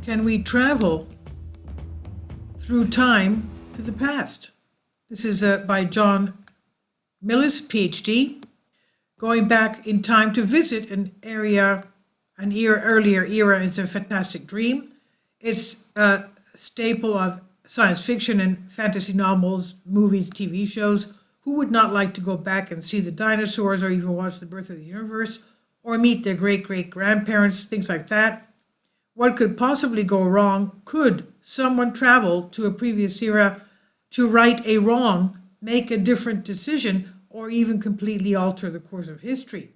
Can we travel through time to the past? This is by John Millis, Ph.D. Going back in time to visit an earlier era is a fantastic dream. It's a staple of science fiction and fantasy novels, movies, TV shows. Who would not like to go back and see the dinosaurs or even watch the birth of the universe or meet their great-great-grandparents, things like that? What could possibly go wrong? Could someone travel to a previous era to right a wrong, make a different decision, or even completely alter the course of history?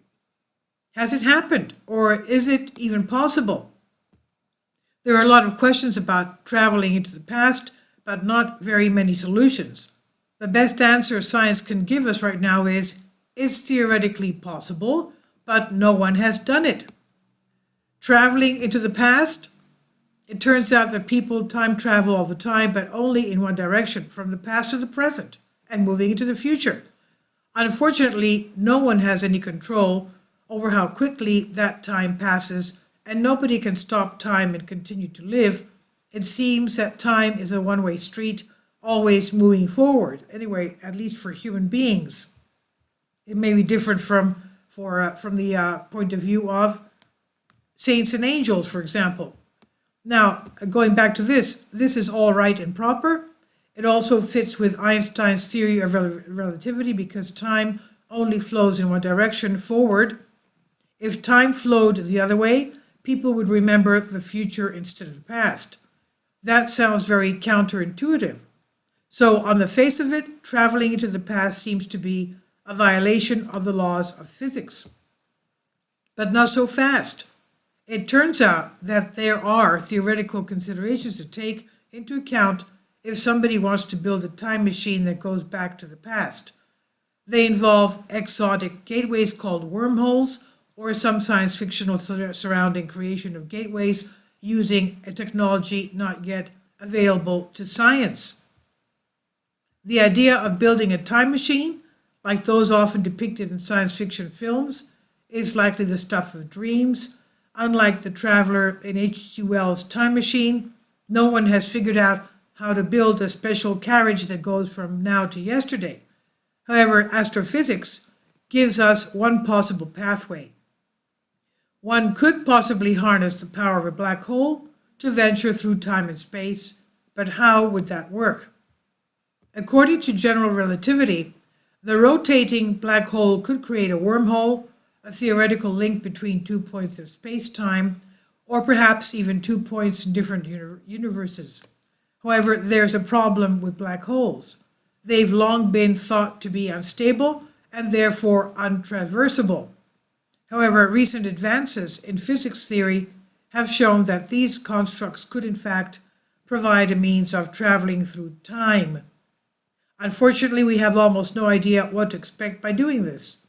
Has it happened, or is it even possible? There are a lot of questions about traveling into the past, but not very many solutions. The best answer science can give us right now is it's theoretically possible, but no one has done it. Traveling into the past, it turns out that people time travel all the time, but only in one direction, from the past to the present, and moving into the future. Unfortunately, no one has any control over how quickly that time passes, and nobody can stop time and continue to live. It seems that time is a one-way street, always moving forward, anyway, at least for human beings. It may be different from the point of view of saints and angels, for example. Now, going back to this is all right and proper. It also fits with Einstein's theory of relativity because time only flows in one direction, forward. If time flowed the other way, people would remember the future instead of the past. That sounds very counterintuitive. So on the face of it, traveling into the past seems to be a violation of the laws of physics. But not so fast. It turns out that there are theoretical considerations to take into account if somebody wants to build a time machine that goes back to the past. They involve exotic gateways called wormholes, or some science fictional surrounding creation of gateways using a technology not yet available to science. The idea of building a time machine, like those often depicted in science fiction films, is likely the stuff of dreams. Unlike the traveler in H.G. Wells' Time Machine, no one has figured out how to build a special carriage that goes from now to yesterday. However, astrophysics gives us one possible pathway. One could possibly harness the power of a black hole to venture through time and space, but how would that work? According to general relativity, the rotating black hole could create a wormhole, a theoretical link between 2 points of space-time, or perhaps even 2 points in different universes. However, there's a problem with black holes. They've long been thought to be unstable and therefore untraversable. However, recent advances in physics theory have shown that these constructs could in fact provide a means of traveling through time. Unfortunately, we have almost no idea what to expect by doing this.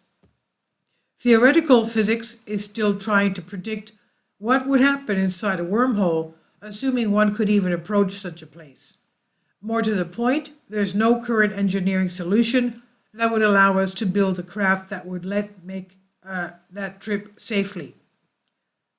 Theoretical physics is still trying to predict what would happen inside a wormhole, assuming one could even approach such a place. More to the point, there's no current engineering solution that would allow us to build a craft that would make that trip safely.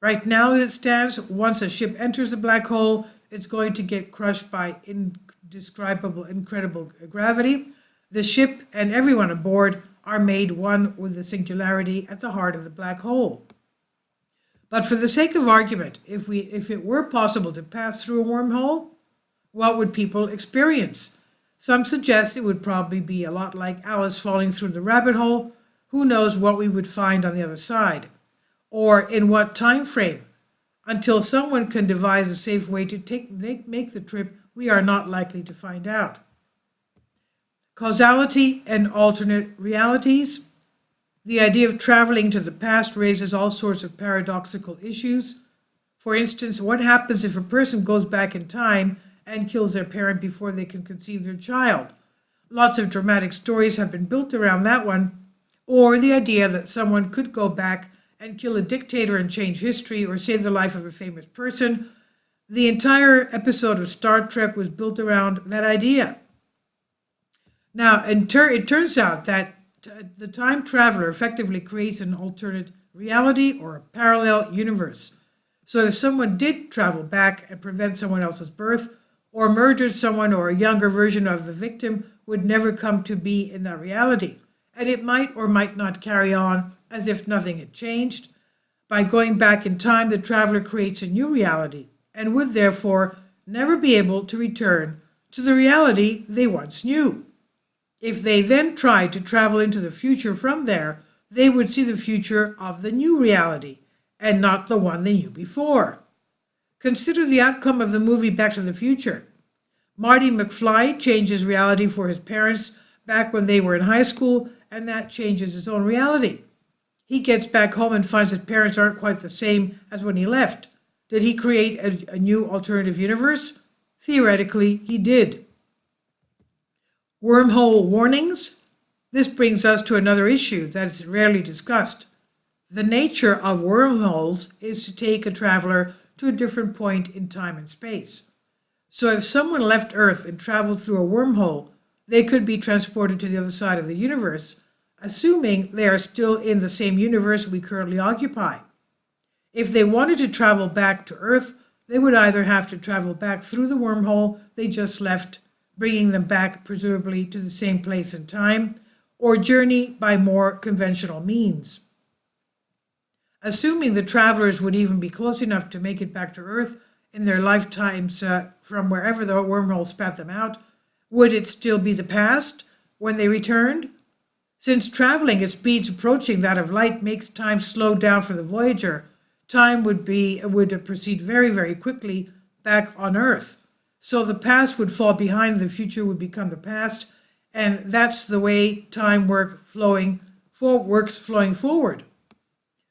Right now, as it stands, once a ship enters the black hole, it's going to get crushed by incredible gravity. The ship and everyone aboard are made one with the singularity at the heart of the black hole. But for the sake of argument, if it were possible to pass through a wormhole, what would people experience? Some suggest it would probably be a lot like Alice falling through the rabbit hole. Who knows what we would find on the other side? Or in what time frame? Until someone can devise a safe way to make the trip, we are not likely to find out. Causality and alternate realities. The idea of traveling to the past raises all sorts of paradoxical issues. For instance, what happens if a person goes back in time and kills their parent before they can conceive their child? Lots of dramatic stories have been built around that one. Or the idea that someone could go back and kill a dictator and change history or save the life of a famous person. The entire episode of Star Trek was built around that idea. Now, it turns out that the time traveler effectively creates an alternate reality or a parallel universe. So if someone did travel back and prevent someone else's birth, or murdered someone, or a younger version of the victim would never come to be in that reality, and it might or might not carry on as if nothing had changed. By going back in time, the traveler creates a new reality and would therefore never be able to return to the reality they once knew. If they then tried to travel into the future from there, they would see the future of the new reality and not the one they knew before. Consider the outcome of the movie Back to the Future. Marty McFly changes reality for his parents back when they were in high school, and that changes his own reality. He gets back home and finds that parents aren't quite the same as when he left. Did he create a new alternative universe? Theoretically, he did. Wormhole warnings? This brings us to another issue that is rarely discussed. The nature of wormholes is to take a traveler to a different point in time and space. So if someone left Earth and traveled through a wormhole, they could be transported to the other side of the universe, assuming they are still in the same universe we currently occupy. If they wanted to travel back to Earth, they would either have to travel back through the wormhole they just left, bringing them back presumably to the same place and time, or journey by more conventional means. Assuming the travelers would even be close enough to make it back to Earth in their lifetimes from wherever the wormhole spat them out, would it still be the past when they returned? Since traveling at speeds approaching that of light makes time slow down for the Voyager, time would proceed very, very quickly back on Earth. So the past would fall behind, the future would become the past, and that's the way time works flowing forward.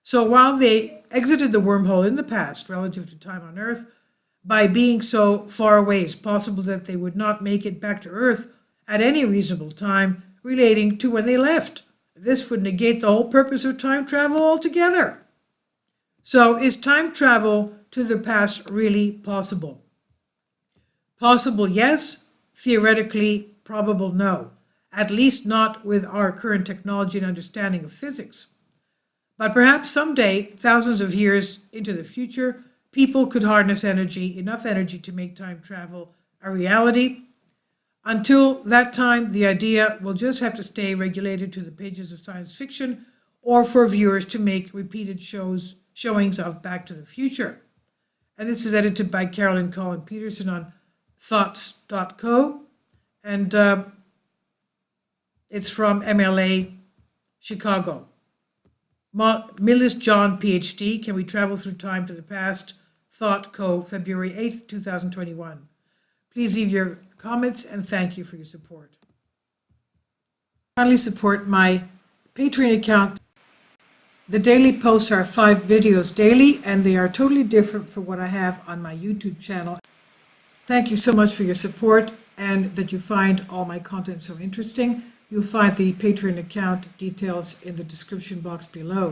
So while they exited the wormhole in the past relative to time on Earth, by being so far away, it's possible that they would not make it back to Earth at any reasonable time relating to when they left. This would negate the whole purpose of time travel altogether. So is time travel to the past really possible? Possible, yes. Theoretically, probable, no. At least not with our current technology and understanding of physics. But perhaps someday, thousands of years into the future, people could harness enough energy to make time travel a reality. Until that time, the idea will just have to stay regulated to the pages of science fiction or for viewers to make repeated showings of Back to the Future. And this is edited by Carolyn Colin Peterson on ThoughtCo, and it's from MLA Chicago. Millis John, Ph.D. Can we travel through time to the past? ThoughtCo, February 8th, 2021. Please leave your comments and thank you for your support. Kindly support my Patreon account. The daily posts are 5 videos daily, and they are totally different from what I have on my YouTube channel. Thank you so much for your support and that you find all my content so interesting. You'll find the Patreon account details in the description box below.